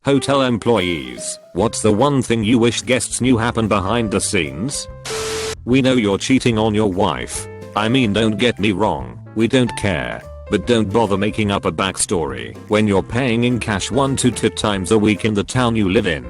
Hotel employees, what's the one thing you wish guests knew happened behind the scenes? We know you're cheating on your wife. I mean, don't get me wrong, we don't care. But don't bother making up a backstory when you're paying in cash 1 to 2 times a week in the town you live in.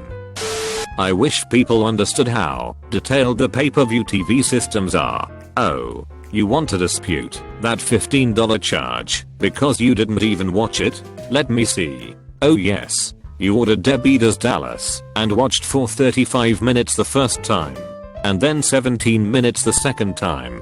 I wish people understood how detailed the pay-per-view TV systems are. Oh, you want to dispute that $15 charge because you didn't even watch it? Let me see. Oh yes, you ordered Debbie Does Dallas and watched for 35 minutes the first time and then 17 minutes the second time.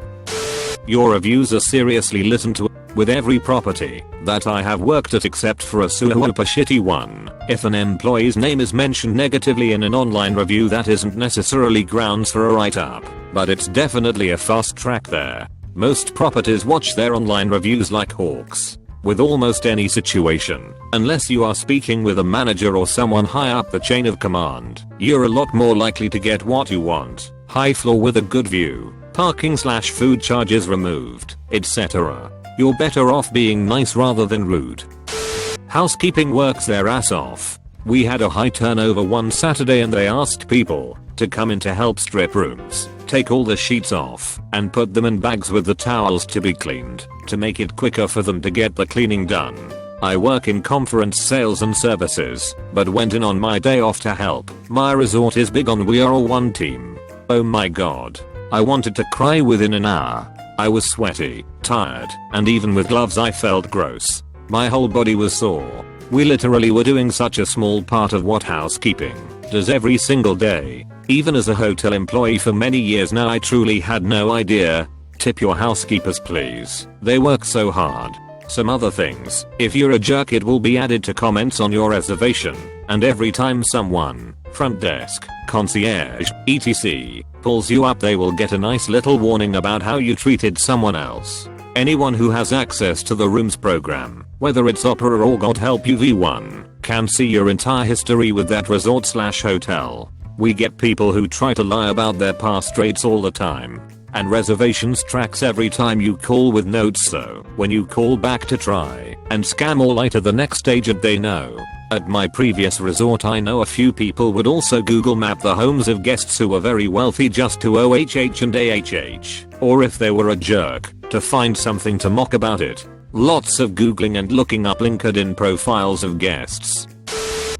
Your reviews are seriously listened to with every property that I have worked at except for a super shitty one. If an employee's name is mentioned negatively in an online review, that isn't necessarily grounds for a write-up, but it's definitely a fast track there. Most properties watch their online reviews like hawks with almost any situation. Unless you are speaking with a manager or someone high up the chain of command, you're a lot more likely to get what you want. High floor with a good view, parking/food charges removed, etc. You're better off being nice rather than rude. Housekeeping works their ass off. We had a high turnover one Saturday and they asked people to come in to help strip rooms, take all the sheets off, and put them in bags with the towels to be cleaned, to make it quicker for them to get the cleaning done. I work in conference sales and services, but went in on my day off to help. My resort is big on we are all one team. Oh my god. I wanted to cry within an hour. I was sweaty, tired, and even with gloves I felt gross. My whole body was sore. We literally were doing such a small part of what housekeeping does every single day. Even as a hotel employee for many years now, I truly had no idea. Tip your housekeepers please. They work so hard. Some other things, if you're a jerk it will be added to comments on your reservation, and every time someone, front desk, concierge, etc, pulls you up they will get a nice little warning about how you treated someone else. Anyone who has access to the rooms program, whether it's Opera or God Help You V1, can see your entire history with that resort/hotel. We get people who try to lie about their past rates all the time. And reservations tracks every time you call with notes, so when you call back to try and scam or lie to the next agent they know. At my previous resort I know a few people would also Google map the homes of guests who were very wealthy just to OHH and AHH, or if they were a jerk, to find something to mock about it. Lots of googling and looking up LinkedIn profiles of guests.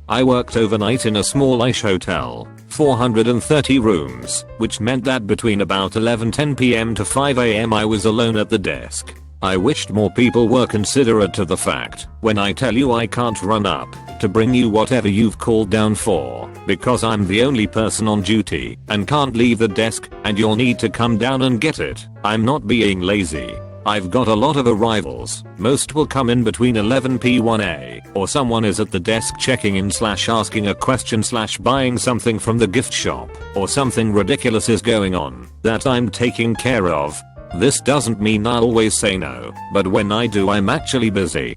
I worked overnight in a small-ish hotel, 430 rooms, which meant that between about 11:10 p.m. to 5 a.m. I was alone at the desk. I wished more people were considerate to the fact when I tell you I can't run up to bring you whatever you've called down for, because I'm the only person on duty and can't leave the desk and you'll need to come down and get it. I'm not being lazy. I've got a lot of arrivals. Most will come in between 11 p.1 or someone is at the desk checking in / asking a question / buying something from the gift shop, or something ridiculous is going on that I'm taking care of. This doesn't mean I'll always say no, but when I do I'm actually busy.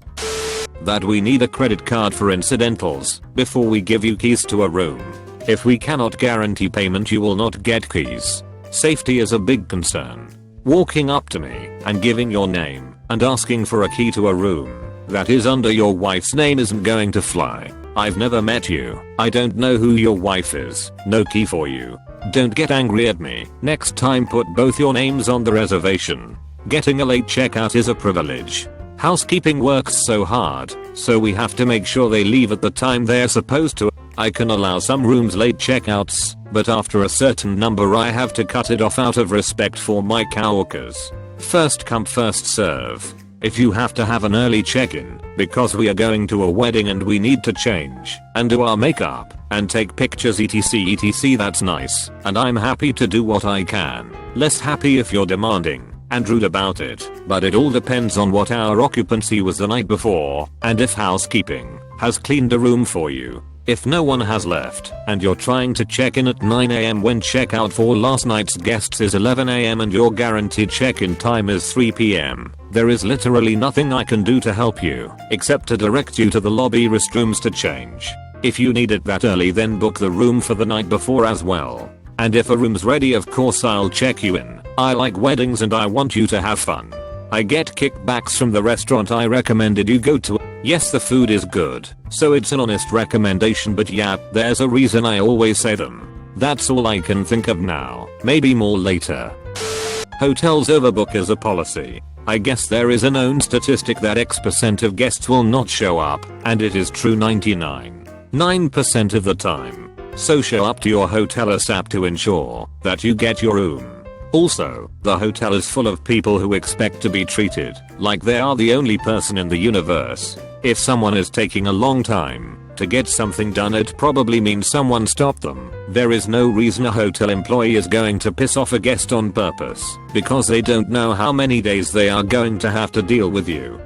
That we need a credit card for incidentals before we give you keys to a room. If we cannot guarantee payment you will not get keys. Safety is a big concern. Walking up to me and giving your name and asking for a key to a room that is under your wife's name isn't going to fly. I've never met you. I don't know who your wife is. No key for you. Don't get angry at me. Next time put both your names on the reservation. Getting a late checkout is a privilege. Housekeeping works so hard, so we have to make sure they leave at the time they're supposed to. I can allow some rooms late checkouts, but after a certain number I have to cut it off out of respect for my coworkers. First come first serve. If you have to have an early check-in because we are going to a wedding and we need to change and do our makeup and take pictures etc that's nice, and I'm happy to do what I can. Less happy if you're demanding and rude about it, but it all depends on what our occupancy was the night before and if housekeeping has cleaned a room for you. If no one has left and you're trying to check in at 9 a.m. when checkout for last night's guests is 11 a.m. and your guaranteed check-in time is 3 p.m., there is literally nothing I can do to help you except to direct you to the lobby restrooms to change. If you need it that early then book the room for the night before as well. And if a room's ready of course I'll check you in. I like weddings and I want you to have fun. I get kickbacks from the restaurant I recommended you go to. Yes, the food is good, so it's an honest recommendation, but yeah, there's a reason I always say them. That's all I can think of now, maybe more later. Hotels overbook as a policy. I guess there is a known statistic that X% of guests will not show up, and it is true 99% of the time. So show up to your hotel ASAP to ensure that you get your room. Also, the hotel is full of people who expect to be treated like they are the only person in the universe. If someone is taking a long time to get something done, it probably means someone stopped them. There is no reason a hotel employee is going to piss off a guest on purpose, because they don't know how many days they are going to have to deal with you.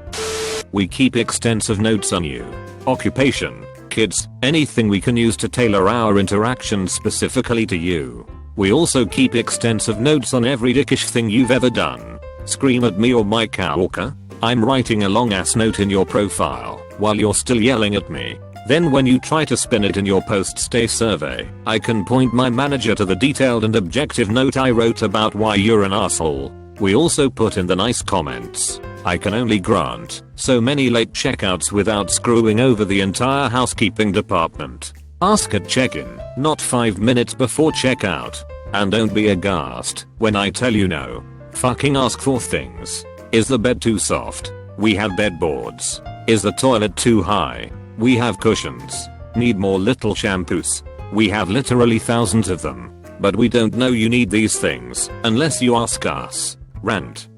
We keep extensive notes on you. Occupation, kids, anything we can use to tailor our interactions specifically to you. We also keep extensive notes on every dickish thing you've ever done. Scream at me or Mike Walker. I'm writing a long ass note in your profile while you're still yelling at me. Then when you try to spin it in your post-stay survey, I can point my manager to the detailed and objective note I wrote about why you're an asshole. We also put in the nice comments. I can only grant so many late checkouts without screwing over the entire housekeeping department. Ask at check-in, not 5 minutes before checkout. And don't be aghast when I tell you no. Fucking ask for things. Is the bed too soft? We have bed boards. Is the toilet too high? We have cushions. Need more little shampoos? We have literally thousands of them. But we don't know you need these things unless you ask us. Rant.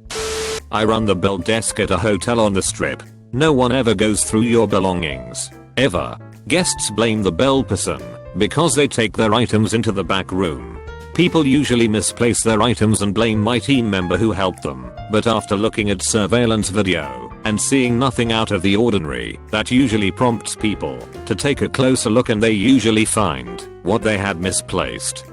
I run the bell desk at a hotel on the strip. No one ever goes through your belongings. Ever. Guests blame the bell person because they take their items into the back room. People usually misplace their items and blame my team member who helped them, but after looking at surveillance video and seeing nothing out of the ordinary, that usually prompts people to take a closer look, and they usually find what they had misplaced.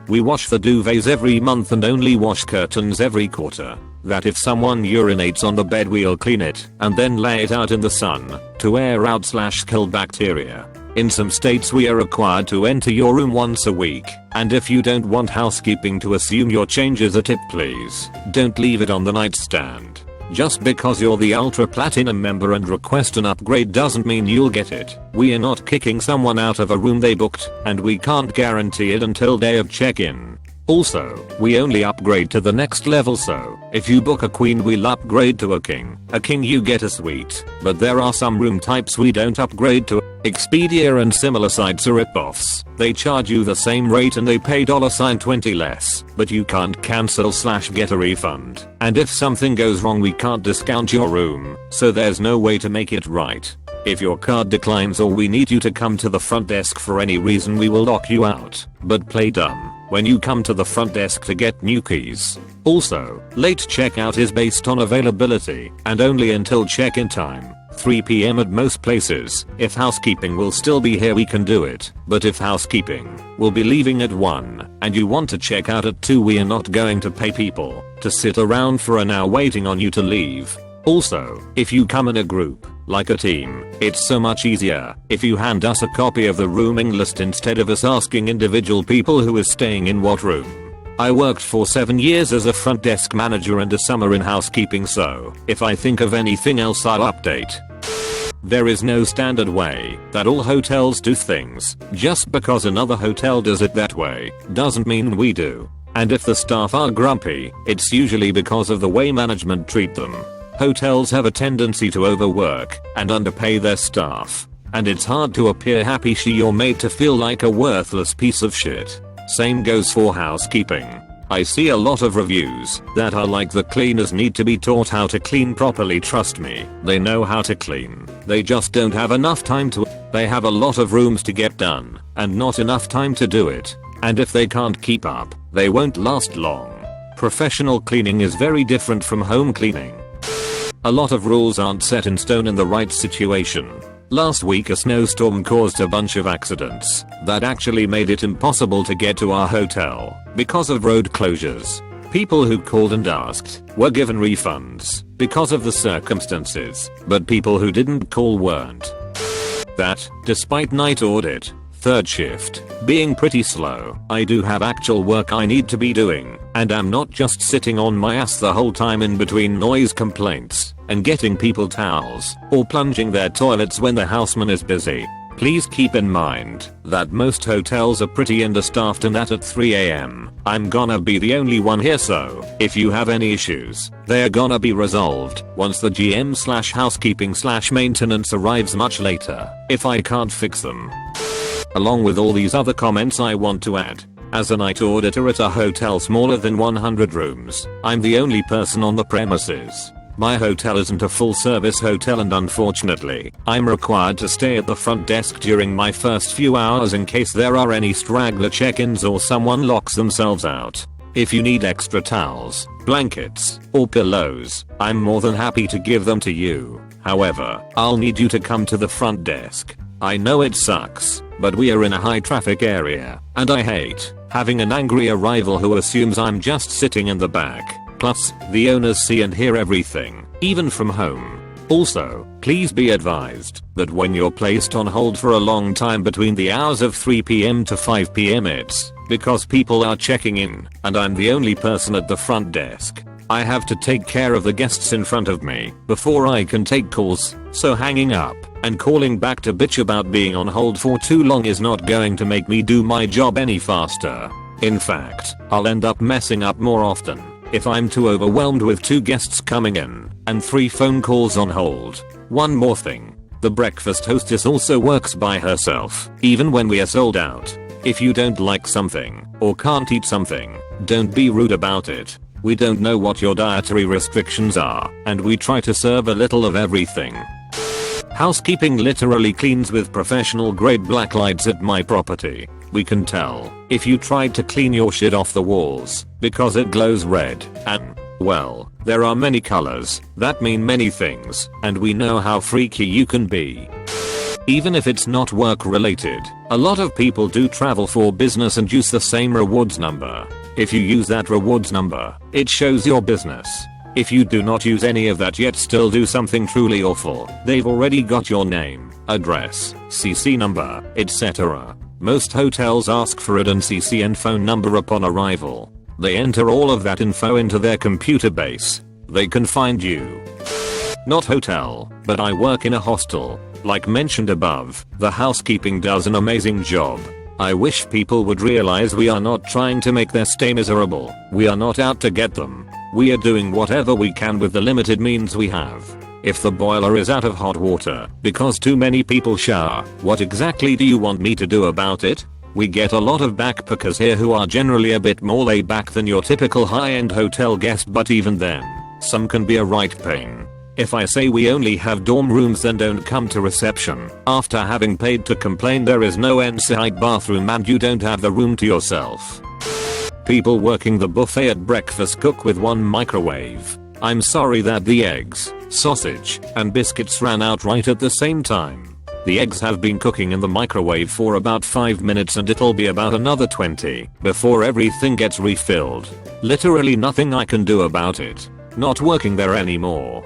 We wash the duvets every month and only wash curtains every quarter. That if someone urinates on the bed, we'll clean it and then lay it out in the sun to air out / kill bacteria. In some states we are required to enter your room once a week, and if you don't want housekeeping to assume your change is a tip, please don't leave it on the nightstand. Just because you're the Ultra Platinum member and request an upgrade doesn't mean you'll get it. We are not kicking someone out of a room they booked, and we can't guarantee it until day of check-in. Also, we only upgrade to the next level, so if you book a queen we'll upgrade to a king. A king you get a suite, but there are some room types we don't upgrade to. Expedia and similar sites are rip-offs. They charge you the same rate and they pay $20 less, but you can't cancel / get a refund. And if something goes wrong we can't discount your room, so there's no way to make it right. If your card declines or we need you to come to the front desk for any reason, we will lock you out, but play dumb when you come to the front desk to get new keys. Also, late checkout is based on availability and only until check-in time, 3 PM at most places. If housekeeping will still be here we can do it, but if housekeeping will be leaving at 1 and you want to check out at 2, we are not going to pay people to sit around for an hour waiting on you to leave. Also, if you come in a group, like a team, it's so much easier if you hand us a copy of the rooming list instead of us asking individual people who is staying in what room. I worked for 7 years as a front desk manager and a summer in housekeeping, so if I think of anything else I'll update. There is no standard way that all hotels do things. Just because another hotel does it that way doesn't mean we do. And if the staff are grumpy, it's usually because of the way management treat them. Hotels have a tendency to overwork and underpay their staff, and it's hard to appear happy you're made to feel like a worthless piece of shit. Same goes for housekeeping. I see a lot of reviews that are like, the cleaners need to be taught how to clean properly. Trust me, they know how to clean. They just don't have enough time to. They have a lot of rooms to get done and not enough time to do it. And if they can't keep up, they won't last long. Professional cleaning is very different from home cleaning. A lot of rules aren't set in stone in the right situation. Last week a snowstorm caused a bunch of accidents that actually made it impossible to get to our hotel because of road closures. People who called and asked were given refunds because of the circumstances, but people who didn't call weren't. That, despite night audit, Third shift, being pretty slow. I do have actual work I need to be doing, and I'm not just sitting on my ass the whole time in between noise complaints and getting people towels or plunging their toilets when the houseman is busy. Please keep in mind that most hotels are pretty understaffed and that at 3 AM, I'm gonna be the only one here, so if you have any issues, they're gonna be resolved once the GM/housekeeping/maintenance arrives much later, if I can't fix them. Along with all these other comments, I want to add, as a night auditor at a hotel smaller than 100 rooms, I'm the only person on the premises. My hotel isn't a full service hotel and unfortunately, I'm required to stay at the front desk during my first few hours in case there are any straggler check-ins or someone locks themselves out. If you need extra towels, blankets, or pillows, I'm more than happy to give them to you. However, I'll need you to come to the front desk. I know it sucks, but we are in a high traffic area, and I hate having an angry arrival who assumes I'm just sitting in the back. Plus, the owners see and hear everything, even from home. Also, please be advised that when you're placed on hold for a long time between the hours of 3 PM to 5 PM, it's because people are checking in, and I'm the only person at the front desk. I have to take care of the guests in front of me before I can take calls, so hanging up and calling back to bitch about being on hold for too long is not going to make me do my job any faster. In fact, I'll end up messing up more often if I'm too overwhelmed with 2 guests coming in and 3 phone calls on hold. One more thing. The breakfast hostess also works by herself, even when we are sold out. If you don't like something or can't eat something, don't be rude about it. We don't know what your dietary restrictions are, and we try to serve a little of everything. Housekeeping literally cleans with professional grade black lights at my property. We can tell if you tried to clean your shit off the walls because it glows red and, well, there are many colors that mean many things, and we know how freaky you can be. Even if it's not work related, a lot of people do travel for business and use the same rewards number. If you use that rewards number, it shows your business. If you do not use any of that yet still do something truly awful, they've already got your name, address, CC number, etc. Most hotels ask for it and CC and phone number upon arrival. They enter all of that info into their computer base. They can find you. Not hotel, but I work in a hostel. Like mentioned above, the housekeeping does an amazing job. I wish people would realize we are not trying to make their stay miserable. We are not out to get them. We are doing whatever we can with the limited means we have. If the boiler is out of hot water because too many people shower, what exactly do you want me to do about it? We get a lot of backpackers here who are generally a bit more laid back than your typical high-end hotel guest, but even then, some can be a right pain. If I say we only have dorm rooms, then don't come to reception after having paid to complain there is no en-site bathroom and you don't have the room to yourself. People working the buffet at breakfast cook with one microwave. I'm sorry that the eggs, sausage, and biscuits ran out right at the same time. The eggs have been cooking in the microwave for about 5 minutes and it'll be about another 20 before everything gets refilled. Literally nothing I can do about it. Not working there anymore.